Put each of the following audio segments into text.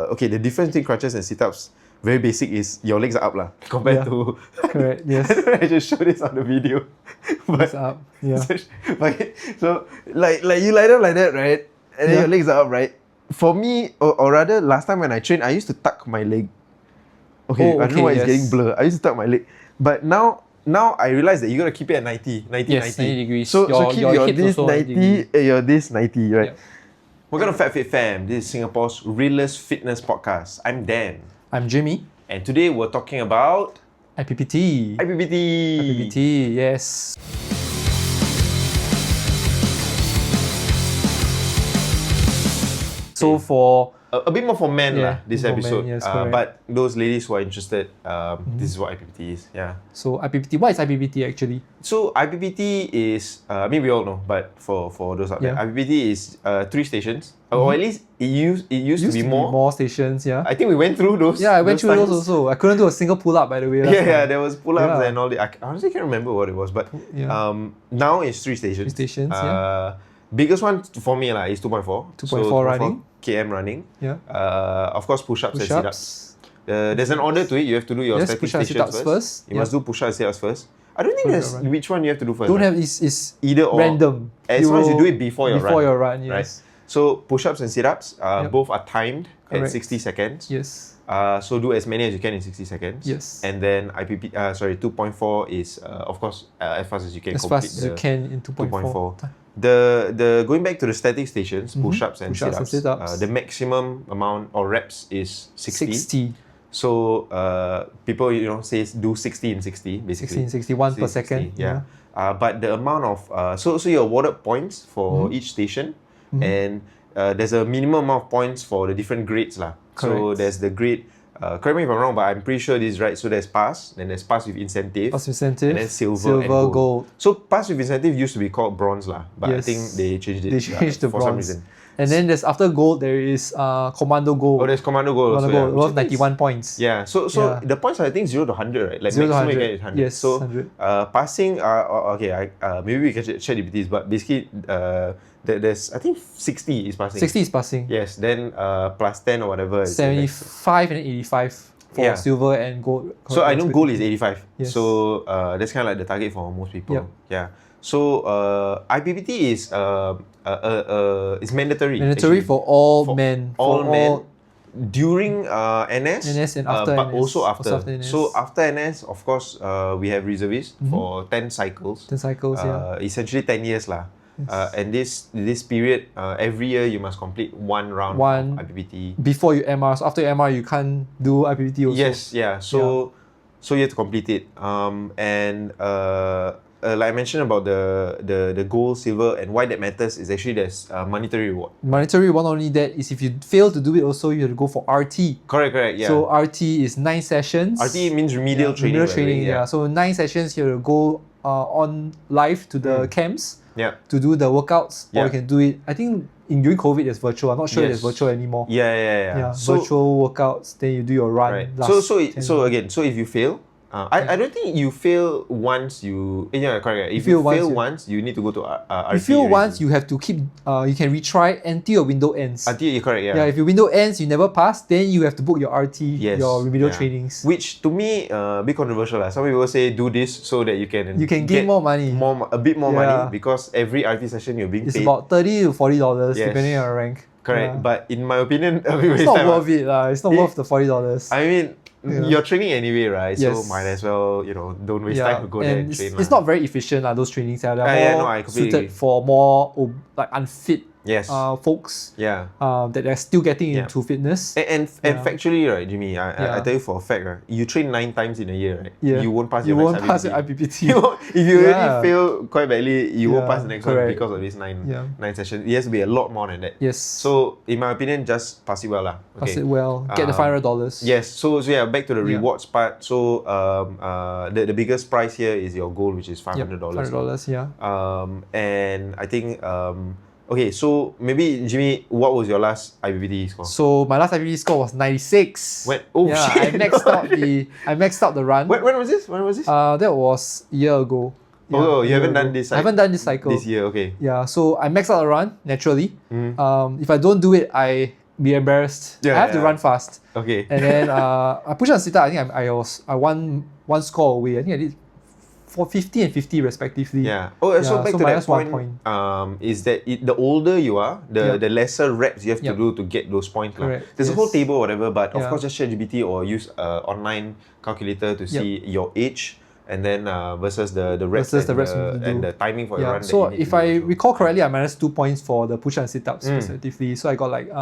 okay, the difference between crunches and sit-ups, very basic, is your legs are up lah, compared to... Correct, yes. I just showed this on the video. Legs up, yeah. So like you lie down like that, right? And then your legs are up, right? For me, or rather, last time when I trained, I used to tuck my leg. Okay, I don't know why it's getting blurred. I used to tuck my leg. But now I realize that you gotta keep it at 90 degrees. So keep your this 90 and your this 90, right? Yep. Welcome to FatFitFam. This is Singapore's Realest fitness podcast. I'm Dan. I'm Jimmy. And today we're talking about... IPPT. IPPT, yes. So for... A bit more for men this episode. Men, yes, but those ladies who are interested, this is what IPPT is. Yeah. So IPPT, what is IPPT actually? So IPPT is, I mean we all know, but for those out there, IPPT is 3 stations. Or at least it used to be more stations, yeah. I think we went through those. Yeah, I went through those also. I couldn't do a single pull-up, by the way. Yeah, there was pull-ups and all the... I honestly can't remember what it was, but now it's 3 stations. 3 stations, yeah. Biggest one for me is 2.4. 2.4 running. km running. Yeah. Of course, push-ups and sit-ups. There's an order to it. You have to do your static stations first. You must do push-ups and sit-ups first. I don't think there's which one you have to do first. Don't have, it's either or. Random. As long as you do it before your run. Before your run, yes. Right? So push-ups and sit-ups, both are timed at 60 seconds. Yes. So do as many as you can in 60 seconds. Yes. And then 2.4 is of course as fast as you can. As fast as you can in 2.4. The going back to the static stations, push-ups and sit-ups, the maximum amount or reps is 60. So people says do 60 in 60 basically. 60 in 60, 1 per second. Yeah. But the amount of so you're awarded points for each station, and there's a minimum amount of points for the different grades lah. So there's the grade. Correct me if I'm wrong, but I'm pretty sure this is right. So there's pass, then there's pass with incentive, and then silver and gold. So pass with incentive used to be called bronze lah, but I think they changed it. They changed the for bronze. Some reason. And then there's after gold there is commando gold. Oh, there's commando gold. Commando gold, worth 91 points. Yeah. So the points are, I think 0 to 100, right? Like 0 to maximum 100. you get is 100. Yes, so 100. Passing okay. Maybe we can check the PTs, but basically there's I think 60 is passing. 60 is passing. Yes. Then plus 10 or whatever. 75 and 85. For silver and gold. So I know gold is 85. Yes. So that's kind of like the target for most people. Yep. Yeah. So IPPT is it's mandatory. Mandatory for all men. All men during NS and after but NS, also after. NS. So after NS, of course, we have reservists for 10 cycles. 10 cycles, essentially 10 years lah. Yes. And this period, every year you must complete one round of IPPT. Before you MR. So after you MR, you can't do IPPT also. Yes, yeah. So you have to complete it. And like I mentioned about the gold, silver, and why that matters is actually there's monetary reward. Monetary reward, not only that, is if you fail to do it also, you have to go for RT. Correct, yeah. So RT is 9 sessions. RT means remedial training. Remedial training, yeah. So 9 sessions, you have to go on live to the camps to do the workouts, or you can do it, I think during COVID it's virtual. I'm not sure if it's virtual anymore. Yeah. So, virtual workouts, then you do your run. Right. So if you fail, I don't think you fail once you... Yeah, correct. If you fail once, you need to go to RT. If you fail once, you have to keep... you can retry until your window ends. Until you're correct, yeah. Yeah, if your window ends, you never pass, then you have to book your RT, your remedial trainings. Which to me, a bit controversial. Some people say do this so that you can gain more money. A bit more money, because every RT session you're being paid. It's about $30 to $40 depending on your rank. Correct, but in my opinion... it's not worth it. It's not worth the $40. I mean... You're training anyway, right? So might as well, don't waste time to go there and train. It's not very efficient, those trainings. They're more suited for more unfit folks that are still getting into fitness. And factually, right, Jimmy, I tell you for a fact, right, you train 9 times in a year, right? Yeah. You won't pass your IPPT. If you really fail quite badly, you won't pass the next one because of this 9 sessions. It has to be a lot more than that. Yes. So in my opinion, just pass it well lah. Okay. Pass it well. Get the $500. Yes. So back to the rewards part. So the biggest prize here is your goal, which is $500. $500, yeah. And I think okay, so maybe Jimmy, what was your last IPPT score? So my last IPPT score was 96. Shit! I maxed out the run. When was this? That was a year ago. Oh, you haven't done this cycle? I haven't done this cycle. This year, okay. Yeah, so I maxed out the run, naturally. If I don't do it, I be embarrassed. I have to run fast. Okay. And then I push and sit up. I think I won one score away. I think I did for 50 and 50 respectively. Yeah. Oh, so back to that point. Is that the older you are, the lesser reps you have to do to get those points. Correct. There's a whole table or whatever, but of course just share GPT or use online calculator to see your age. And then versus the reps, and the timing for your run. So if I recall correctly, I minus 2 points for the push and sit ups respectively. So I got like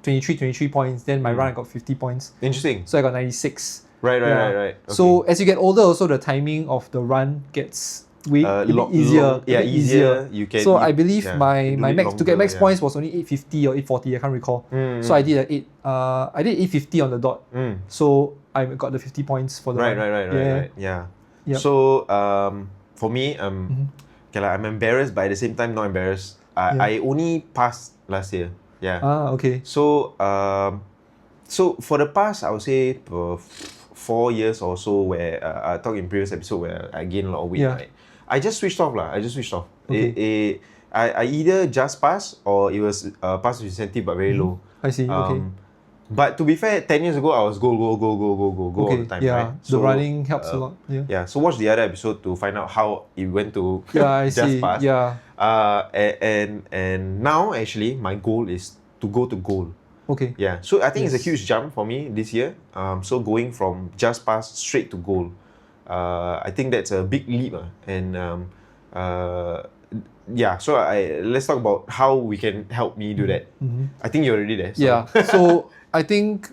23 points. Then my run I got 50 points. Interesting. So I got 96. Right. Okay. So as you get older, also the timing of the run gets easier. Easier. You can. So I believe my max to get max points was only 850 or 840. I can't recall. So I did I did 850 on the dot. So I got the 50 points for the run. Right. Yeah. Yep. So for me, okay, I'm embarrassed, but at the same time not embarrassed. I only passed last year. Yeah. Okay. So so for the past, I would say 4 years or so, where I talked in previous episode where I gained a lot of weight. Right? I just switched off lah. Okay. I either just passed or it was pass with incentive but very low. I see. Okay. But to be fair, 10 years ago, I was go all the time, right? So, the running helps a lot. So watch the other episode to find out how it went to I just see. pass. And now, actually, my goal is to go to goal. Okay. Yeah. So I think it's a huge jump for me this year. So going from just pass straight to goal. I think that's a big leap. So let's talk about how we can help me do that. I think you're already there. So. So I think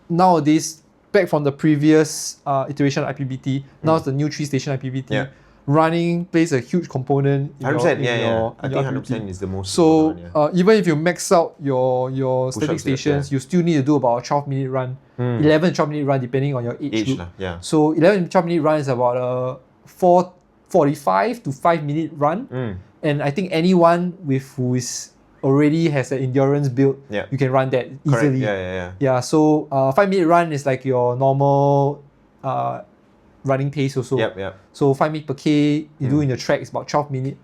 nowadays, back from the previous iteration of IPPT, now it's the new 3-station IPPT. Running plays a huge component in 100%, your I think 100% is the most. So even if you max out your static stations, you still need to do about a 12-minute run, 11 to 12-minute run depending on your age group. So 11 to 12-minute run is about a 4:45 to 5-minute run. And I think anyone who is already has an endurance build, you can run that easily. Yeah. So 5-minute run is like your normal running pace also. So 5 minutes per K, you do in the track is about 12 minutes.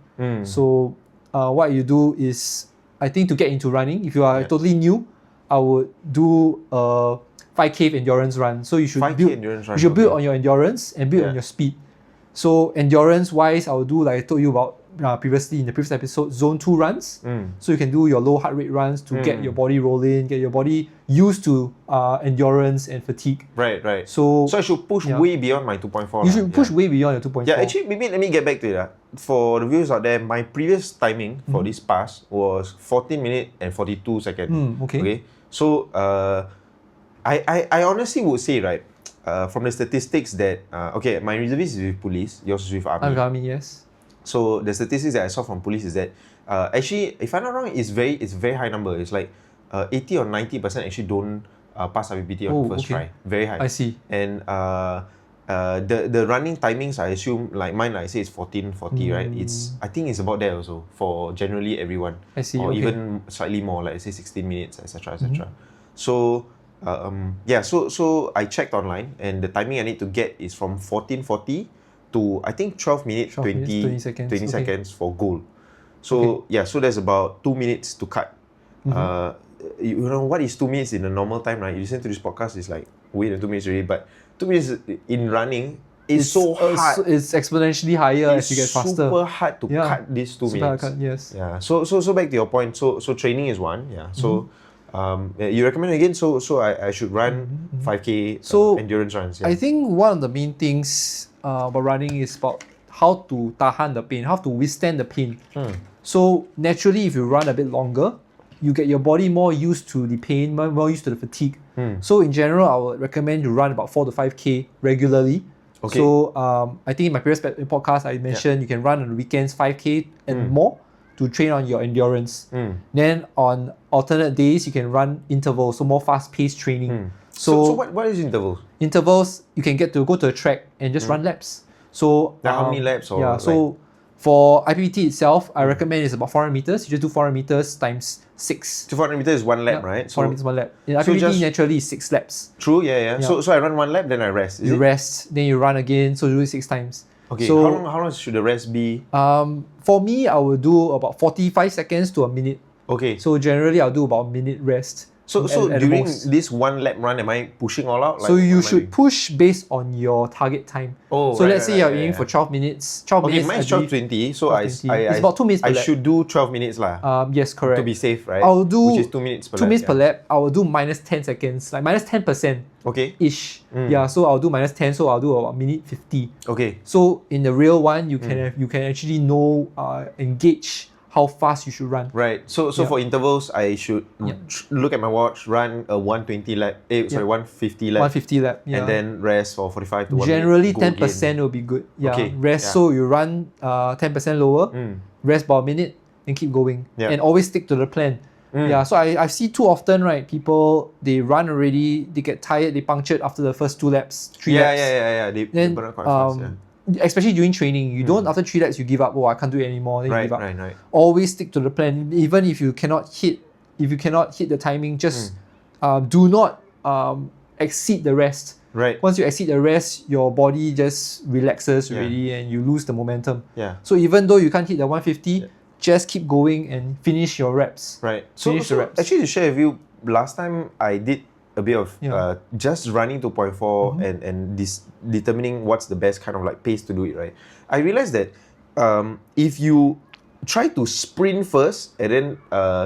So what you do is, I think to get into running, if you are totally new, I would do a 5K endurance run. So you should build on your endurance and build on your speed. So endurance wise, I will do like I told you about previously in the previous episode, zone 2 runs. So you can do your low heart rate runs to get your body rolling, get your body used to endurance and fatigue. Right. So I should push way beyond my 2.4. You should push way beyond your 2.4. Yeah, actually, maybe let me get back to it. For the viewers out there, my previous timing for this pass was 14 minutes and 42 seconds. Okay. So I honestly would say, right, from the statistics that my reservist is with police, yours is with army. I'm with army, yes. So the statistics that I saw from police is that actually, if I'm not wrong, it's very high number. It's like 80 or 90% actually don't pass IPPT on the first try. Very high. I see. And the running timings, I assume, like mine, I say it's 14:40, right? I think it's about there also for generally everyone. I see. Or even slightly more, like say 16 minutes, etc. So so I checked online, and the timing I need to get is from 14:40 to I think 12 minutes 20 seconds for goal. So so there's about 2 minutes to cut. You know what is 2 minutes in a normal time, right? You listen to this podcast, it's like way than 2 minutes already, but 2 minutes in running is so hard. It's exponentially higher as you get faster. It's super hard to cut these 2 minutes. Yes. Yeah. So back to your point. So training is one. Yeah. So you recommend again? So I should run 5K endurance runs. Yeah. I think one of the main things about running is about how to tahan the pain, how to withstand the pain. So naturally, if you run a bit longer, you get your body more used to the pain, more used to the fatigue. So in general, I would recommend you run about 4 to 5K regularly. Okay. So I think in my previous podcast, I mentioned you can run on the weekends 5K and more to train on your endurance. Then on alternate days, you can run intervals, so more fast-paced training. So what is intervals? Intervals, you can get to go to a track and just run laps. So how many laps? Or so for IPPT itself, I recommend it's about 400 meters. You just do 400 meters times 6. So 400 meters is 1 lap, right? 400 meters 1 lap. In IPPT, naturally, is 6 laps. True, yeah. So I run 1 lap, then I rest. You rest, then you run again, so you do it 6 times. Okay, so, how long should the rest be? For me, I will do about 45 seconds to a minute. Okay. So generally, I'll do about a minute rest. So at the during most. this 1 lap run, am I pushing all out? So Like, you what am I should doing? push based on your target time. Oh, so right, let's say right, you're right, aiming yeah. for 12 minutes. 12 Okay, minutes. mine is I believe, 12:20, so 12:20. It's about 2 minutes per I lap. should do 12 minutes lah. Yes, correct. To be safe, right? I'll do which is 2 minutes per 2 lap. minutes per lap. I will do minus 10 seconds, like minus 10% Okay. ish. Yeah, so I'll do minus 10, so I'll do about minute 50. Okay. So in the real one, you can actually know engage how fast you should run. Right. So for intervals, I should look at my watch, run a 120 lap. 150 lap. 150 lap. Yeah. And then rest for 45 to 1 Generally, minute. 10% will be good. Yeah. Okay, Rest. yeah. So you run 10% lower, rest about a minute, and keep going. Yeah. And always stick to the plan. Yeah. So I see too often, right? People, they run already, they get tired, they punctured after the first 2 laps, 3 laps. Yeah. They burn out quite fast. Yeah. Especially during training, you don't after 3 laps you give up. Oh, I can't do it anymore. Then you give up. Right. Always stick to the plan. Even if you cannot hit the timing, just do not exceed the rest. Right. Once you exceed the rest, your body just relaxes already and you lose the momentum. Yeah. So even though you can't hit the 150, just keep going and finish your reps. Right. So Finish the reps. actually, to share with you, last time I did a bit of just running to 0.4 and determining what's the best kind of like pace to do it, right? I realized that if you try to sprint first and then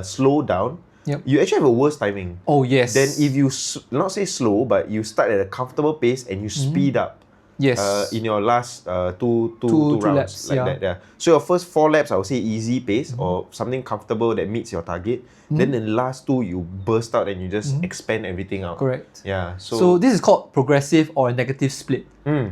slow down, you actually have a worse timing. Oh, yes. Then if you, not say slow, but you start at a comfortable pace and you speed up. Yes. In your last two rounds laps, like that. Yeah. So your first 4 laps, I would say easy pace or something comfortable that meets your target. Then the last 2, you burst out and you just expand everything out. Correct. Yeah. So this is called progressive or negative split.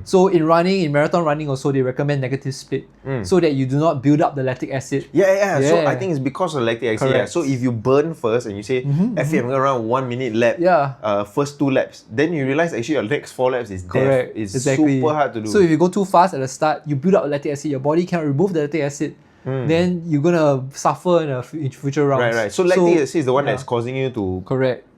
So in marathon running also, they recommend negative split so that you do not build up the lactic acid. Yeah. So I think it's because of lactic acid. Yeah. Correct. So if you burn first and you say, I'm going to run 1 minute lap, first 2 laps, then you realize actually your next 4 laps is death. It's super hard to do. So if you go too fast at the start, you build up lactic acid, your body cannot remove the lactic acid. Then you're gonna suffer in future rounds. Right. So lactic acid is the one that's causing you to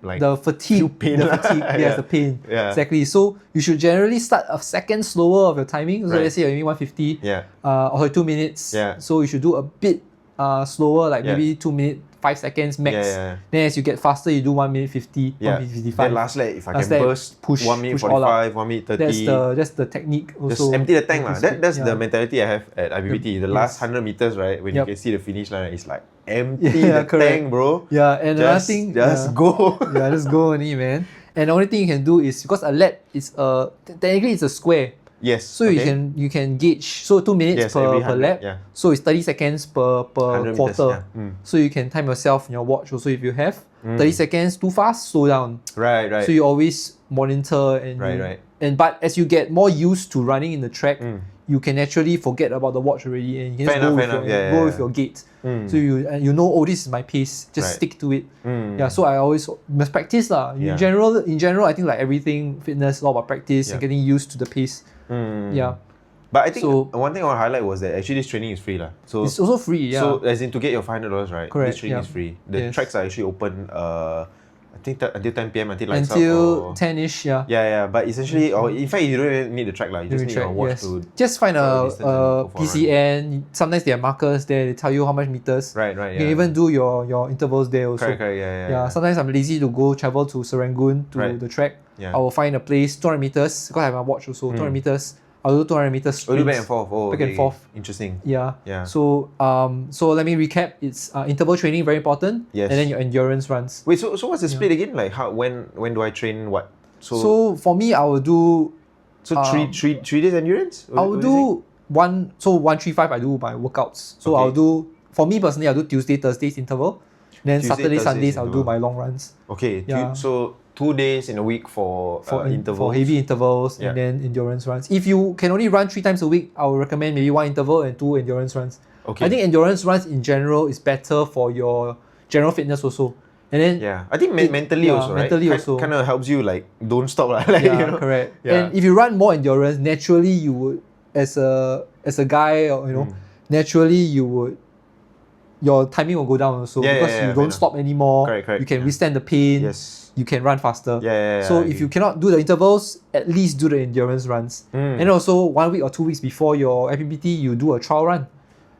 like the fatigue. pain. The fatigue. Yes, the pain. Yeah. Exactly. So you should generally start a second slower of your timing. So let's say you're aiming 150. Or 2 minutes. So you should do a bit slower, like maybe 2 minutes, 5 seconds max. Then as you get faster, you do 1 minute 50, 1 minute 55. Then last lap, if I can burst, push 1 minute push 45, 1 minute 30. That's the technique also. Just empty the tank lah. That's the mentality I have at IPPT. The last 100 meters, right, when you can see the finish line, it's like empty the tank, bro. Yeah, and another thing, just go. Just go only, man. And the only thing you can do is, because a lap is technically it's a square. Yes. So you can gauge. So 2 minutes per lap. So it's 30 seconds per quarter. Meters, So you can time yourself in your watch also if you have. 30 seconds too fast, slow down. Right. So you always monitor and but as you get more used to running in the track, you can actually forget about the watch already and you can just go with your gait. So you know, oh, this is my pace. Just stick to it. Yeah. So I always must practice lah. In general, I think like everything, fitness, all about practice and getting used to the pace. Yeah. But I think one thing I want to highlight was that actually this training is free lah. So it's also free. Yeah. So as in to get your $500, right? Correct, This training is free. The tracks are actually open. I think until 10 PM until lights out. Until 10ish, yeah. Yeah. But essentially, or in fact, you don't even need the track lah. You just need your watch to. Just find a PCN. Sometimes there are markers there. They tell you how much meters. Right. You can even do your intervals there also. Correct. Yeah. Sometimes I'm lazy to go travel to Serangoon to the track. I will find a place 200 meters because I have my watch also. 200 meters. I'll do 200 meters sprints. Oh, do back and forth. Back and forth. Interesting. Yeah. So let me recap. It's interval training, very important. Yes. And then your endurance runs. Wait, so what's the split again? Like when do I train what? So for me, I will do. So three days endurance? I will do 135. I do my workouts. So I'll do, for me personally, I'll do Tuesday, Thursdays interval. Then Saturday, Sundays, I'll do my long runs. Okay. So 2 days in a week for intervals. For heavy intervals and then endurance runs. If you can only run 3 times a week, I would recommend maybe 1 interval and 2 endurance runs. Okay. I think endurance runs in general is better for your general fitness also. And then I think mentally also, right? Mentally also. Kind of helps you like don't stop like, correct. And if you run more endurance, naturally you would, as a guy, naturally you would, your timing will go down also because you don't stop anymore. Correct. You can withstand the pain. Yes. You can run faster. So if you cannot do the intervals, at least do the endurance runs. And also 1 week or 2 weeks before your IPPT, you do a trial run.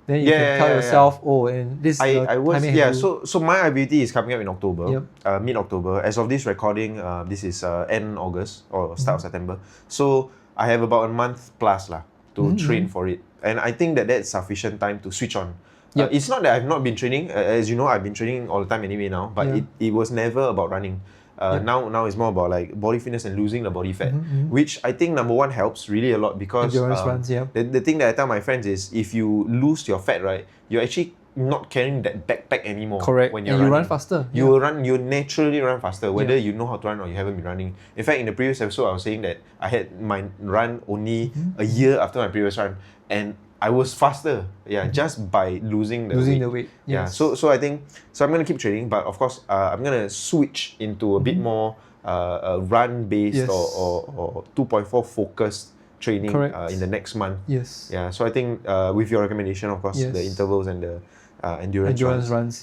then you can tell yourself, oh, and this I was timing I have to so my IPPT is coming up in October, Yep. mid-October. As of this recording, this is end August or start of September. So I have about a month plus lah to train for it, and I think that that's sufficient time to switch on. Yep. It's not that I've not been training. As you know, I've been training all the time anyway now, but it was never about running. Now it's more about like body fitness and losing the body fat, which I think number one helps really a lot because endurance runs, the thing that I tell my friends is if you lose your fat, right, you're actually not carrying that backpack anymore. Correct. When you're and you running. run faster. You will run. You naturally run faster, whether you know how to run or you haven't been running. In fact, in the previous episode, I was saying that I had my run only a year after my previous run, and I was faster. Just by losing the weight. Yes. So I think I'm gonna keep training, but of course, I'm gonna switch into a bit more run based or 2.4 focused training in the next month. Yes. Yeah. So I think with your recommendation, of course, the intervals and the endurance runs.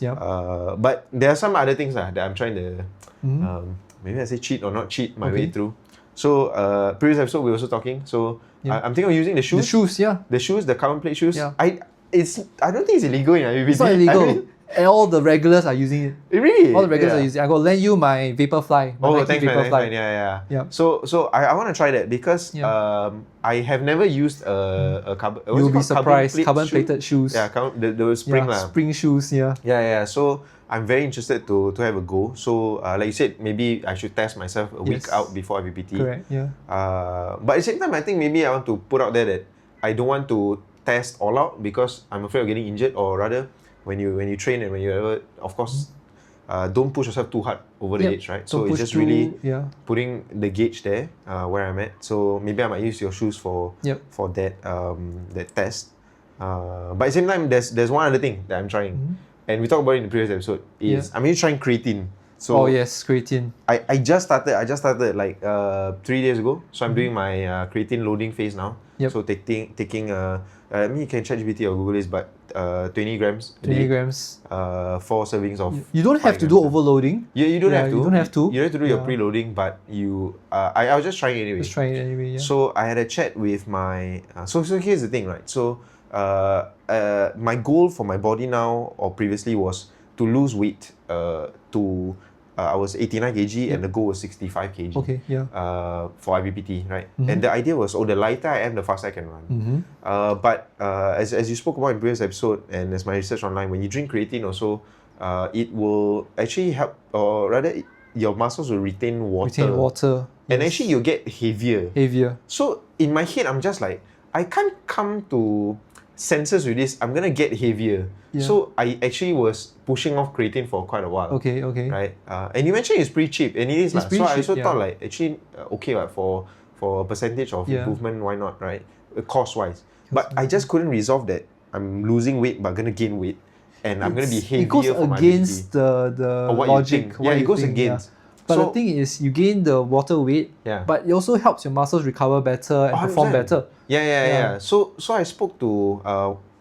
But there are some other things that I'm trying to maybe I say cheat or not cheat my way through. So previous episode we were also talking. So I'm thinking of using the shoes. The shoes, the carbon plate shoes. Yeah. I don't think it's illegal in IPPT. It's not illegal. I mean, and all the regulars are using it. Really? All the regulars are using it. I go lend you my Vaporfly. My Nike thanks Vaporfly. man. Yeah. So I want to try that because I have never used a carbon. You'll be surprised. Carbon shoe? plated shoes. Yeah, the spring lah. Spring shoes. Yeah. So I'm very interested to have a go. So like you said, maybe I should test myself a week out before IPPT. Correct. Yeah. But at the same time, I think maybe I want to put out there that I don't want to test all out because I'm afraid of getting injured, or rather, when you train and when you ever, of course, don't push yourself too hard over the edge, right? So it's just really putting the gauge there where I'm at. So maybe I might use your shoes for that that test. But at the same time, there's one other thing that I'm trying, and we talked about it in the previous episode. I'm really trying creatine. So creatine. I just started like 3 days ago. So I'm doing my creatine loading phase now. So taking I mean you can ChatGPT or Google this, but 20 grams a day. 20 grams. 4 servings of. You don't have to do overloading. You don't have to. You don't have to. You don't have to do your preloading, but you. I was just trying it anyway. Just trying it anyway. Yeah. So I had a chat with my. So here's the thing, right? So my goal for my body now or previously was to lose weight. I was 89 kg and the goal was 65 kg. Okay, for IPPT, right? And the idea was, the lighter I am, the faster I can run. But as you spoke about in previous episode, and as my research online, when you drink creatine also, it will actually help, or rather, your muscles will retain water. And actually, you'll get heavier. So in my head, I'm just like, I can't come to senses with this. I'm gonna get heavier. So I actually was pushing off creatine for quite a while. Okay. Right. And you mentioned it's pretty cheap, and it is like. So I also thought like actually okay, like for a percentage of improvement, why not, right? Cost wise. But I just couldn't resolve that I'm losing weight but gonna gain weight, and I'm gonna be heavier. It goes against the logic. It goes against. But the thing is, you gain the water weight, but it also helps your muscles recover better and perform better. Yeah. So I spoke to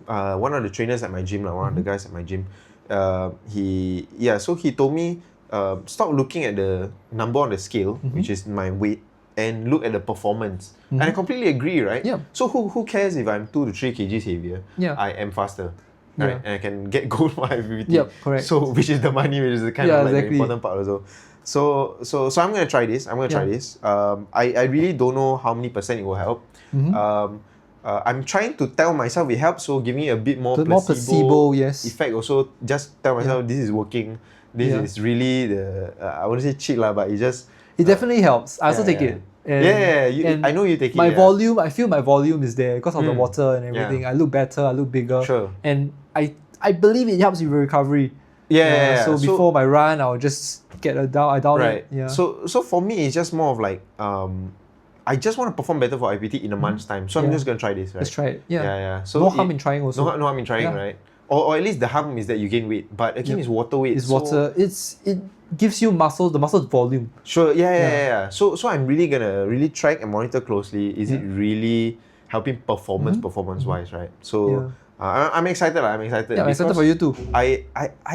one of the trainers at my gym, one of the guys at my gym. He told me stop looking at the number on the scale, which is my weight, and look at the performance. And I completely agree, right? Yeah. So who cares if I'm 2 to 3 kgs heavier? I am faster. Right? And I can get gold for IPPT. Yep, correct. So which is the money, which is the kind of like the important part also. So I'm gonna try this. I really don't know how many percent it will help. I'm trying to tell myself it helps, so giving it a bit more placebo effect also. Just tell myself this is working. This is really the I wouldn't say cheat lah, but it definitely helps. I also take it. And I know you take it. My volume, I feel my volume is there because of the water and everything. I look better, I look bigger. Sure. And I believe it helps with recovery. So before my run, I'll just get I down it. Yeah. So for me, it's just more of like I just want to perform better for IPPT in a month's time. So I'm just gonna try this. Right? Let's try it. Yeah. So no harm in trying also. No harm in trying, right? Or at least the harm is that you gain weight. But again, it's water weight. It's water. It gives you muscle. The muscle volume. Sure. So I'm really gonna track and monitor closely. Is it really helping performance wise, right? So. I'm excited. I'm excited. Yeah, I'm excited for you too. I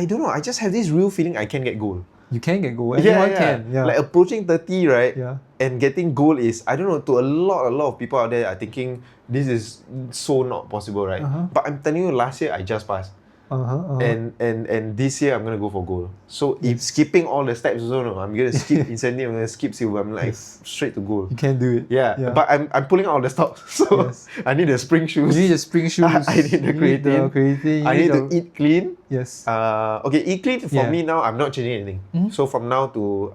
don't know. I just have this real feeling I can get gold. You can get gold. Anyone can. Yeah. Like approaching 30, right? Yeah. And getting gold is, I don't know, to a lot of people out there are thinking this is so not possible, right? But I'm telling you, last year I just passed. And this year I'm gonna go for gold. So if skipping all the steps also, no, I'm gonna skip incentive, I'm gonna skip silver. I'm like straight to gold. You can do it. Yeah. But I'm pulling out all the stops. So I need the spring shoes. You need the spring shoes. I need the creatine. I need to eat clean. Yes. Okay, eat clean for me now. I'm not changing anything. So from now to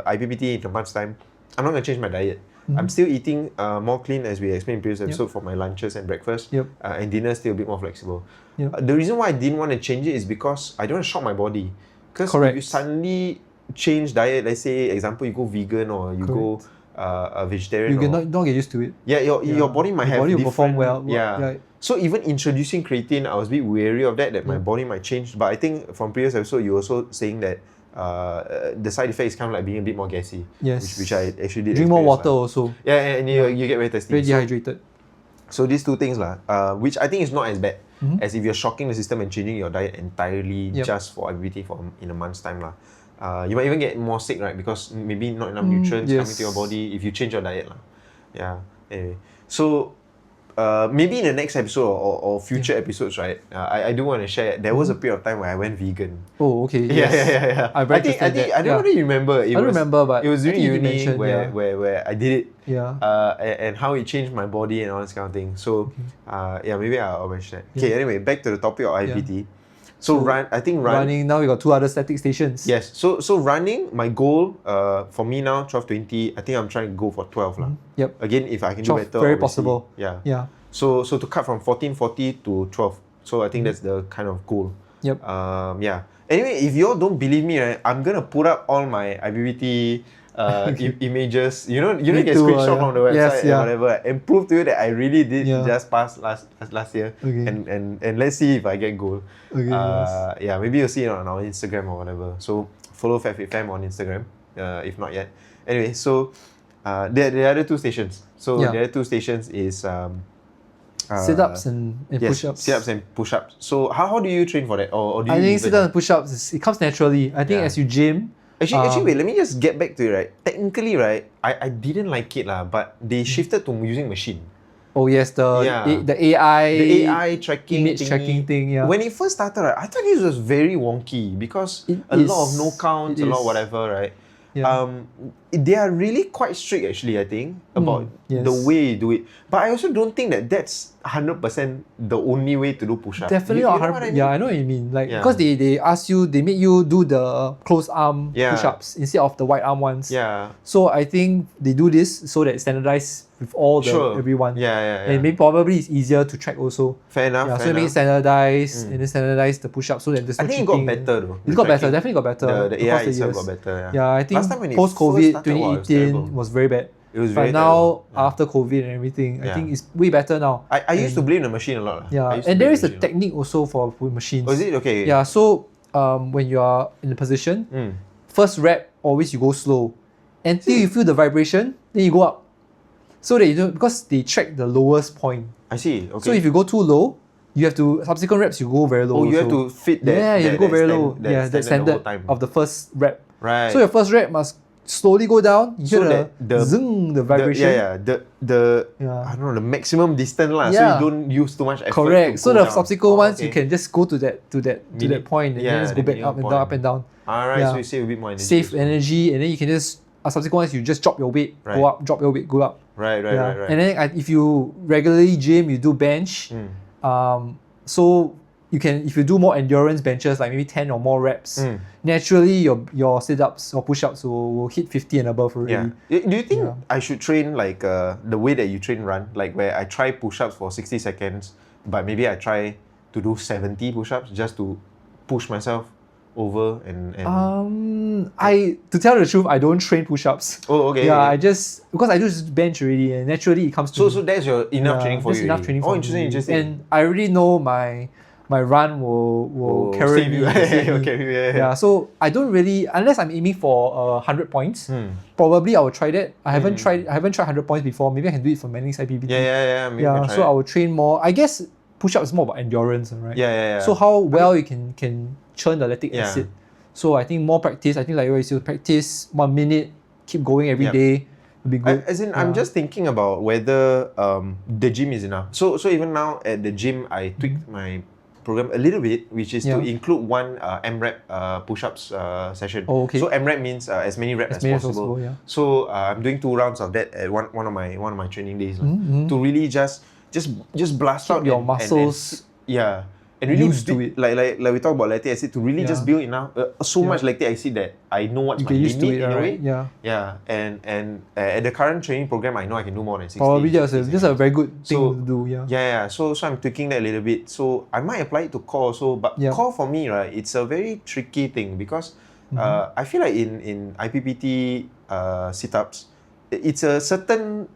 IPPT in a month's time, I'm not gonna change my diet. I'm still eating more clean, as we explained in previous episode, for my lunches and breakfast. And dinner still a bit more flexible. The reason why I didn't want to change it is because I don't want to shock my body. Because if you suddenly change diet, let's say example you go vegan or you go a vegetarian, you can not get used to it. Your body might have will different, perform well. So even introducing creatine, I was a bit wary of that my body might change. But I think from previous episode, you were also saying that the side effect is kind of like being a bit more gassy. Yes. Which I actually did. Drink more water also. Yeah, and you get very thirsty. Very dehydrated. So these two things which I think is not as bad as if you're shocking the system and changing your diet entirely just for IPPT in a month's time you might even get more sick, right? Because maybe not enough nutrients coming to your body if you change your diet Anyway, so maybe in the next episode or future episodes, right? I do want to share. There was a period of time where I went vegan. Oh, okay. Yeah. I think I don't know whether you remember. I don't remember, but it was during uni where where I did it. Yeah. And how it changed my body and all this kind of thing. So maybe I'll mention that. Okay. Anyway, back to the topic of IPPT. So running. Now we got 2 other static stations. Yes. So running, my goal for me now 12:20. I think I'm trying to go for 12 Yep. Again, if I can do better, very possible. Yeah. So to cut from 14:40 to 12. So I think that's the kind of goal. Yep. Anyway, if you all don't believe me, right, I'm gonna put up all my IPPT images. You know, get screenshot from the website and whatever, and prove to you that I really did just pass last year. Okay. And let's see if I get gold. Okay. Maybe you'll see it on our Instagram or whatever. So follow FatFitFam on Instagram, if not yet. Anyway, so the other 2 stations. So the other 2 stations is sit-ups and push-ups. Sit-ups and push-ups. So how do you train for that? Or do you I think sit-ups and push-ups, it comes naturally. I think as you gym. Actually, wait, let me just get back to it, right? Technically, right, I didn't like it, but they shifted to using machine. Oh yes, the AI tracking image tracking thing. Yeah. When it first started, right, I thought this was very wonky because a lot of no counts, a lot of whatever, right? They are really quite strict actually, I think, about the way you do it. But I also don't think that that's 100% the only way to do push-up. Definitely not 100%. Yeah, I know what you mean. Like because they ask you, they make you do the closed arm push-ups instead of the wide arm ones. Yeah. So I think they do this so that it's standardized with all everyone. And maybe probably it's easier to track also. Fair enough. So make it standardized and then standardize the push-up so that there's no cheating. I think it got better though. It got better, definitely got better. The AI itself got better. Yeah, I think post-COVID 2018 was very bad. It was very but now, after COVID and everything, I think it's way better now. I used to blame the machine a lot. Yeah, and there is a technique also for machines. Oh, is it? Okay. Yeah, so when you are in the position, first rep, always you go slow. Until you feel the vibration, then you go up. So that you don't, because they track the lowest point. I see, okay. So if you go too low, you have to, subsequent reps, you go very low. Oh, you have to fit that. Yeah, you have to go very low. That standard of the first rep. Right. So your first rep must slowly go down. You hear the zing, the vibration. I don't know, the maximum distance so you don't use too much effort. Correct. So the subsequent ones you can just go to that point and then just go back up and down. Alright, so you save a bit more energy. Save energy, and then you can just subsequent ones you just drop your weight, go up, drop your weight, go up. Right. And then if you regularly gym, you do bench. So you can, if you do more endurance benches, like maybe 10 or more reps, naturally your sit-ups or push-ups will hit 50 and above already. Yeah. Do you think I should train like the way that you train run, like where I try push-ups for 60 seconds, but maybe I try to do 70 push-ups just to push myself over and to tell the truth, I don't train push-ups. Oh, okay. Yeah, because I just bench already, and naturally it comes to me. So that's your enough training for you. Enough training for me. Interesting. And I already know my run will carry me. Yeah, so I don't really, unless I'm aiming for 100 points, probably I will try that. I haven't tried 100 points before. Maybe I can do it for Manning's IPPT. Yeah. So I will train more. I guess push-up is more about endurance, right? Yeah. So how well you can churn the lactic acid. So I think more practice. I think like you practice 1 minute, keep going every day. It'll be good. I'm just thinking about whether the gym is enough. So even now at the gym, I tweaked my program a little bit, which is to include one M-rep push-ups session. Oh, okay. So M-rep means as many reps as possible. So I'm doing 2 rounds of that at one of my training days to really just blast out your muscles. And really used to it. Like we talk about lactic acid to really just build enough much lactic acid that I know what's my limit in a way. And at the current training program, I know I can do more than 60. Probably just a very good thing to do. So I'm tweaking that a little bit. So I might apply it to core also, but core for me, right, it's a very tricky thing because I feel like in IPPT sit-ups, it's a certain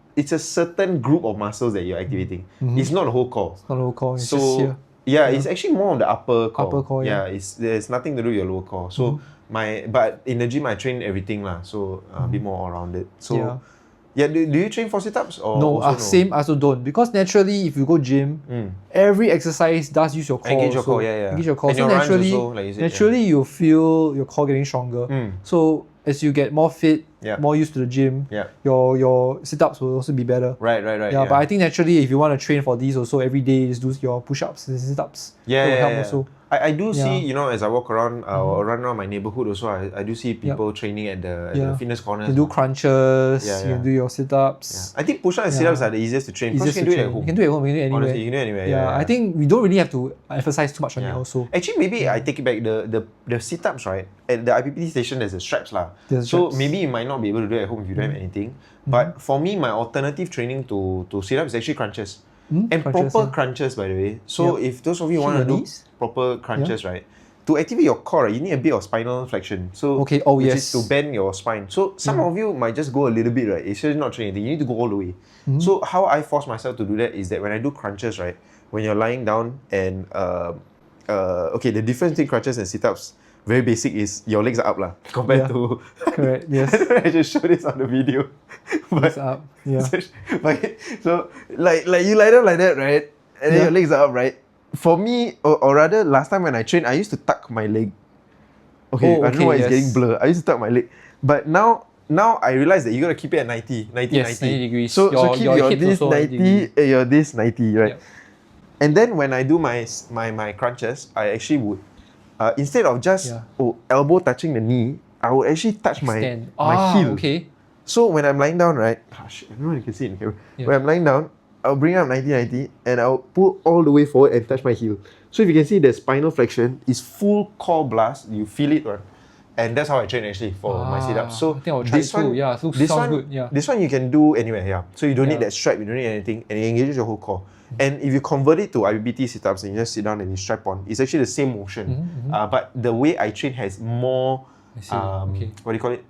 group of muscles that you're activating. It's not the whole core. It's not the whole core. It's just here. It's actually more on the upper core. Upper core, there's nothing to do with your lower core. So but in the gym I train everything lah. So a bit more all-rounded. So do you train for sit-ups or no? Same. I also don't, because naturally if you go gym, every exercise does use your core. Engage your core, Engage your core. And so your naturally, runs also, like you said, naturally you feel your core getting stronger. So as you get more fit, more used to the gym, your sit-ups will also be better. Right. But I think naturally, if you want to train for these also every day, just do your push-ups and sit-ups. It will help also. I do see, as I walk around or run around my neighborhood also, I do see people training at the fitness corners. You do crunches, you do your sit-ups. I think push-ups and sit-ups are the easiest to train because you can do it at home. You can do it at home, you can do it anywhere. Honestly, you can do it anywhere. I think we don't really have to emphasize too much on it also. Actually, maybe I take it back. The sit-ups, right, at the IPPT station, there's the straps lah. So maybe you might not be able to do it at home if you don't have anything. But for me, my alternative training to sit-ups is actually crunches. And crunches, proper crunches, by the way. So if those of you want to do proper crunches, right, to activate your core, you need a bit of spinal flexion. So which is to bend your spine. So some of you might just go a little bit, right? It's just not training. You need to go all the way. So how I force myself to do that is that when I do crunches, right, when you're lying down and the difference between crunches and sit-ups, very basic, is your legs are up lah compared to correct. Yes. I just showed this on the video. But up. So like you lie down like that, right? And then your legs are up, right? For me, or rather, last time when I trained, I used to tuck my leg. I don't know why it's getting blurred. I used to tuck my leg. But now I realize that you gotta keep it at 90 degrees. So keep your this 90 and your this 90, right? And then when I do my crunches, I actually would instead of just elbow touching the knee, I would actually touch my heel. So when I'm lying down, right? I don't know if you can see it in here. When I'm lying down, I'll bring up 90 and I'll pull all the way forward and touch my heel. So if you can see, the spinal flexion is full core blast. You feel it, right? And that's how I train actually for my sit-ups. So I think I'll try this one, this one you can do anywhere. So you don't need that strap, you don't need anything, and it engages your whole core. And if you convert it to IPPT sit-ups and you just sit down and you strap on, it's actually the same motion. But the way I train has more, what do you call it?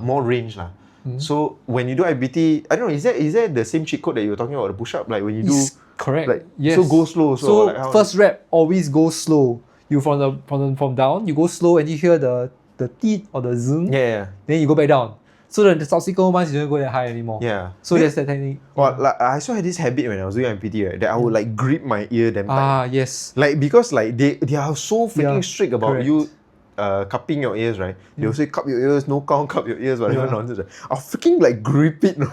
More range lah. So when you do IPPT, I don't know, is that the same cheat code that you were talking about, the push-up? Like when you do, correct. Like, so go slow. So like first rep always go slow. You from down, you go slow and you hear the teeth or the zoom. Then you go back down. So the subsequent ones you don't go that high anymore. So that's the technique. Well, like, I also had this habit when I was doing IPPT, right, that I would like grip my ear damn tight. Yes. Like because like they are so freaking strict about you cupping your ears, right? They will say cup your ears, no count, cup your ears, whatever nonsense. Right? I'll freaking like grip it, no?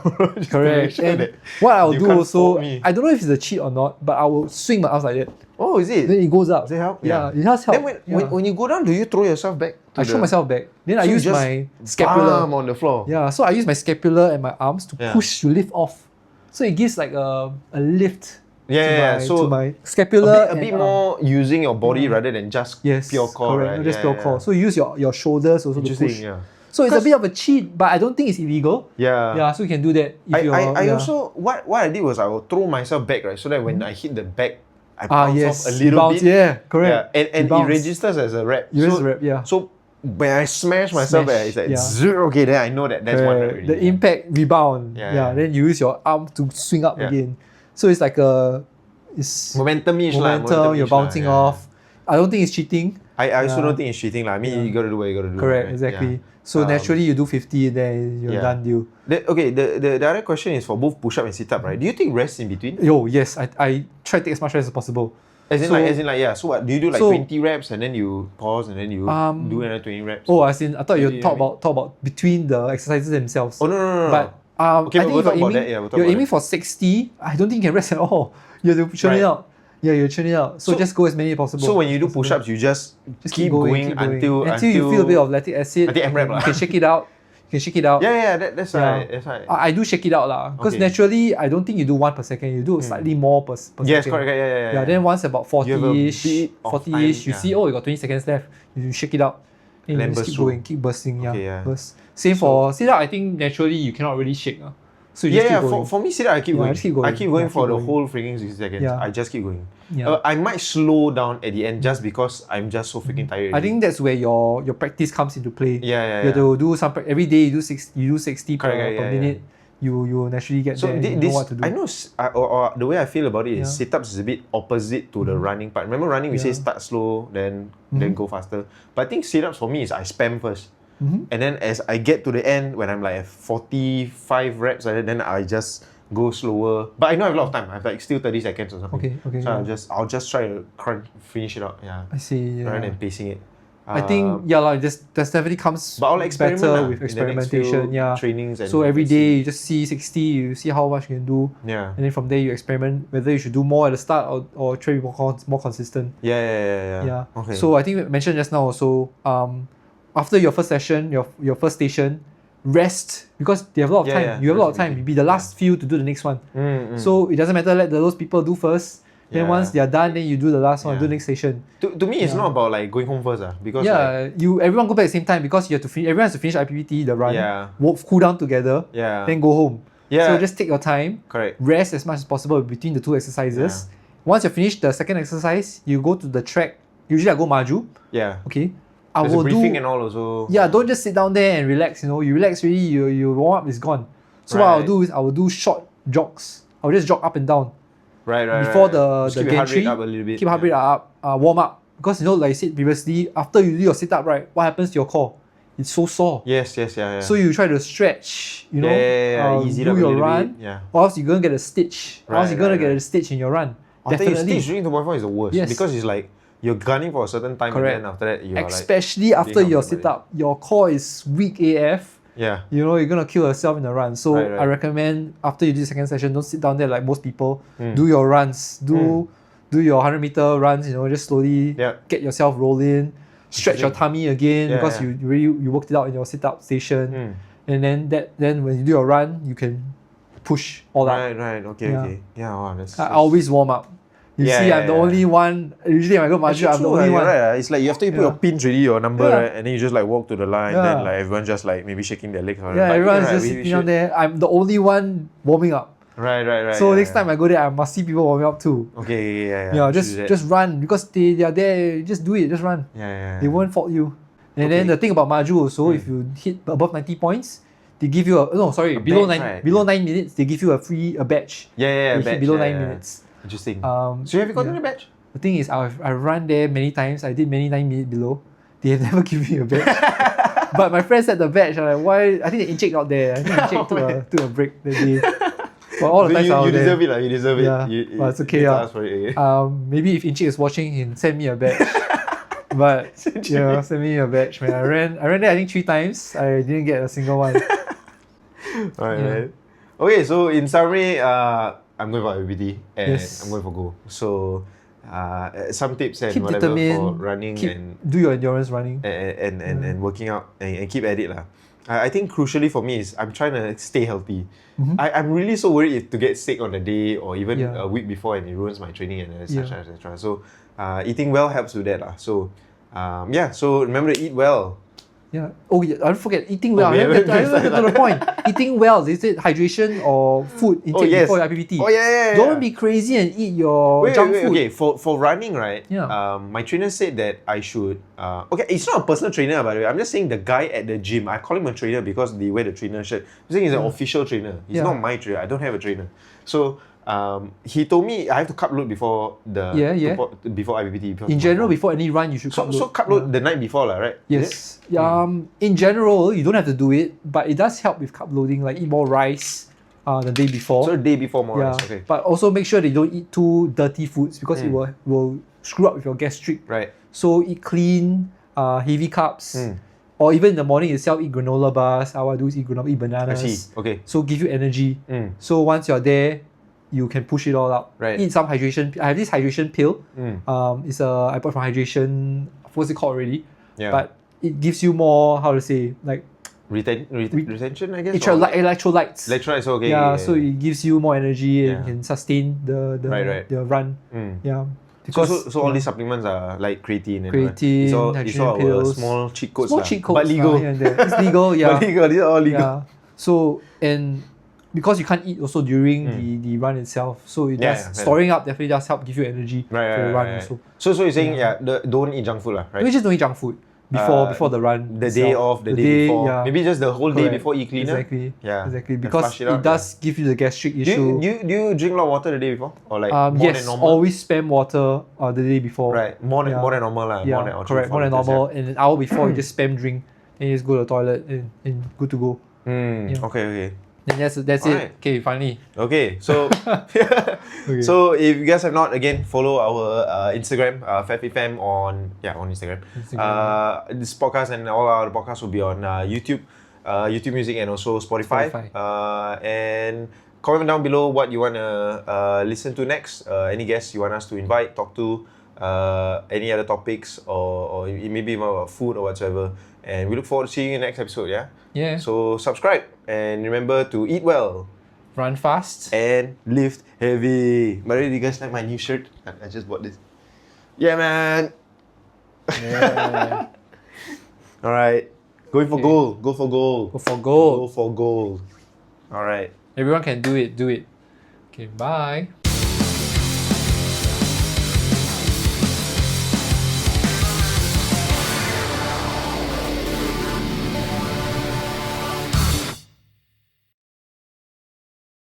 Correct. And what I'll do also, I don't know if it's a cheat or not, but I will swing my arms like that. Oh, is it? Then it goes up. Does it help? Yeah, it does help. Then when you go down, do you throw yourself back? I throw myself back. Then I use my scapula on the floor. Yeah, so I use my scapula and my arms to push to lift off. So it gives like a lift. To my scapula. A bit more using your body rather than just pure core, correct, right? Not just pure core. So you use your shoulders also to push. So it's a bit of a cheat, but I don't think it's illegal. So you can do that. I also, what I did was I will throw myself back, right? So that when I hit the back, I bounce off a little bit. Yeah, correct. And it registers as a rep. So when I smash myself back, it's like 0. Okay, then I know that's one rep already. The impact rebound. Then you use your arm to swing up again. So it's like it's momentum-ish momentum, you're bouncing off. I don't think it's cheating. I also don't think it's cheating. I mean, you gotta do what you gotta do. Correct, right? Exactly. So naturally you do 50 and then you're done deal. The other question is for both push-up and sit-up, right? Do you take rest in between? Yes. I try to take as much rest as possible. As in like yeah. So what do you do, like 20 reps and then you pause and then you do another 20 reps? Oh, as in I thought you talk about between the exercises themselves. Oh no. But okay, I think we'll talk about that. Yeah, we'll talk you're about aiming that. for 60. I don't think you can rest at all. You have to churn it out. Yeah, you churn it out. So just go as many as possible. So when you do push-ups, you just keep going until you feel a bit of lactic acid. I think M-rep you can shake it out. Yeah, that's right. That's right. I do shake it out lah. Because naturally, I don't think you do 1 per second. You do slightly more per second. Yes, correct. Yeah. Then once about 40-ish, you see, you got 20 seconds left. You shake it out. And you just keep going, keep bursting. Burst. Same for sit-up. I think naturally you cannot really shake. So you just keep going. For me, sit-up, I keep going. I keep going for the going. whole freaking 60 seconds. I just keep going. I might slow down at the end just because I'm just so freaking tired. I think that's where your practice comes into play. You have to do some every day. You do 60 per minute. You naturally get there. You know what to do. I know, or the way I feel about it is sit-ups is a bit opposite to the running part. Remember running, we say start slow, then go faster. But I think sit-ups for me is I spam first. And then as I get to the end, when I'm like at 45 reps, then I just go slower. But I know I have a lot of time. I have like still 30 seconds or something. Okay. So I'll just try to finish it out. Yeah. I see. Rather than pacing it. I think this definitely comes better with experimentation. Trainings and so every day you just see 60, you see how much you can do. And then from there you experiment whether you should do more at the start or try to be more consistent. Yeah. Okay. So I think we mentioned just now also, after your first session, your first station, rest because they have a lot of time. You have a lot of time. You'll be the last few to do the next one. So it doesn't matter, let those people do first. Then once they are done, then you do the last one, do the next station. To me, it's not about like going home first, because everyone go back at the same time because you have to finish. Everyone has to finish IPPT, the run, cool down together, then go home. So just take your time, rest as much as possible between the two exercises. Once you finish the second exercise, you go to the track. Usually I go maju. Okay. There's a briefing and all also. Don't just sit down there and relax. You relax really, you warm up, it's gone. So what I'll do is I will do short jogs. I'll just jog up and down. Before the gantry, keep heart rate up, warm up. Because like I said previously, after you do your sit-up, right, what happens to your core? It's so sore. Yes. So you try to stretch, easy do your run, or else you're gonna get a stitch. Get a stitch in your run. After you stitch during 2.4 is the worst. Because it's like you're gunning for a certain time and then after that you're especially after your sit-up, your core is weak AF. You're gonna kill yourself in the run. So I recommend after you do the second session, don't sit down there like most people. Do your runs. Do your 100-meter runs, just slowly get yourself rolling. Stretch your tummy again because you worked it out in your sit-up station. And then when you do your run, you can push all out. Okay. Wow, that's I always warm up. You see, I'm the only one. Usually when I go maju, I'm the only one. It's like after you put your pins ready, your number, right, and then you just like walk to the line. Then like everyone just like maybe shaking their legs. Everyone's just sitting down there. I'm the only one warming up. Right. So next time I go there, I must see people warming up too. Just run because they are there. Just do it. Just run. They won't fault you. And then the thing about maju also, if you hit above 90 points, they give you below 9 minutes, they give you a badge. Below 9 minutes. Interesting. So have you gotten a badge? The thing is, I run there many times. I did many 9 minutes below. They have never given me a badge. But my friends had the badge. I'm like, why? I think the incheck not there. I think the incheck took a break that day. But all the times you deserve it. You deserve it. But it's okay. Ask for it again. Maybe if Incheck is watching, he'll send me a badge. But send me a badge, man. I ran there I think 3 times. I didn't get a single one. Alright. Okay, so in summary, I'm going for IPPT and I'm going for Go. So some tips and whatever for running and do your endurance running and working out and keep at it lah. I think crucially for me is I'm trying to stay healthy. I'm really so worried to get sick on the day or even a week before and it ruins my training and etc. So eating well helps with that lah. So so remember to eat well. I don't forget eating well. I don't get to the point. Eating well, is it hydration or food intake before your IPPT? Don't be crazy and eat your junk food. Okay, for running, right? My trainer said that I should. It's not a personal trainer, by the way. I'm just saying the guy at the gym. I call him a trainer because they wear the trainer shirt. I'm saying he's an official trainer. He's not my trainer. I don't have a trainer. So he told me I have to carb load before before IPPT. In general, before any run, you should carb load. So carb load the night before, right? Yes. In general, you don't have to do it, but it does help with carb loading. Like eat more rice the day before. So the day before more rice. Okay. But also make sure that you don't eat too dirty foods because it will screw up with your gastric. Right. So eat clean, heavy carbs. Or even in the morning itself, eat granola bars. What I do is eat granola, eat bananas. I see. Okay. So give you energy. So once you're there, you can push it all out. Right. Eat some hydration. I have this hydration pill. I bought from hydration. What's it called already? Yeah. But it gives you more, how to say, like retention, I guess. Electrolytes. Electrolytes. Okay. Yeah. So it gives you more energy and Yeah. can sustain the run. Yeah. Because all these supplements are like creatine. Creatine, it's hydration all pills. small cheat codes. Small cheat codes. But legal. Here and there. It's legal. Yeah. But legal. These are all legal. Yeah. So and because you can't eat also during the run itself, so it does storing up definitely does help give you energy for the run also. So you're saying don't eat junk food lah, right? We just don't eat junk food before the run. The day off, the day before, maybe just the whole day before eat cleaner. Exactly. Yeah. Exactly. Because it does give you the gastric issue. Do you drink a lot of water the day before, or like more yes, than normal? always spam water the day before. Right. More than normal lah. Yeah. More than correct. More than normal, and an hour before you just spam drink, and you just go to the toilet and good to go. Okay. And that's it. Okay, finally. Okay, so so if you guys have not, again, follow our Instagram, FatFitFam on Instagram. This podcast and all our podcasts will be on YouTube, YouTube Music, and also Spotify. And comment down below what you want to listen to next. Any guests you want us to invite, talk to, any other topics, or maybe about food or whatsoever. And we look forward to seeing you in the next episode. Yeah. So subscribe and remember to eat well, run fast, and lift heavy. By the way, do you guys like my new shirt? I just bought this. Yeah, man. Yeah. All right. Going for gold. Go for gold. Go for gold. Go for gold. All right. Everyone can do it. Okay, bye.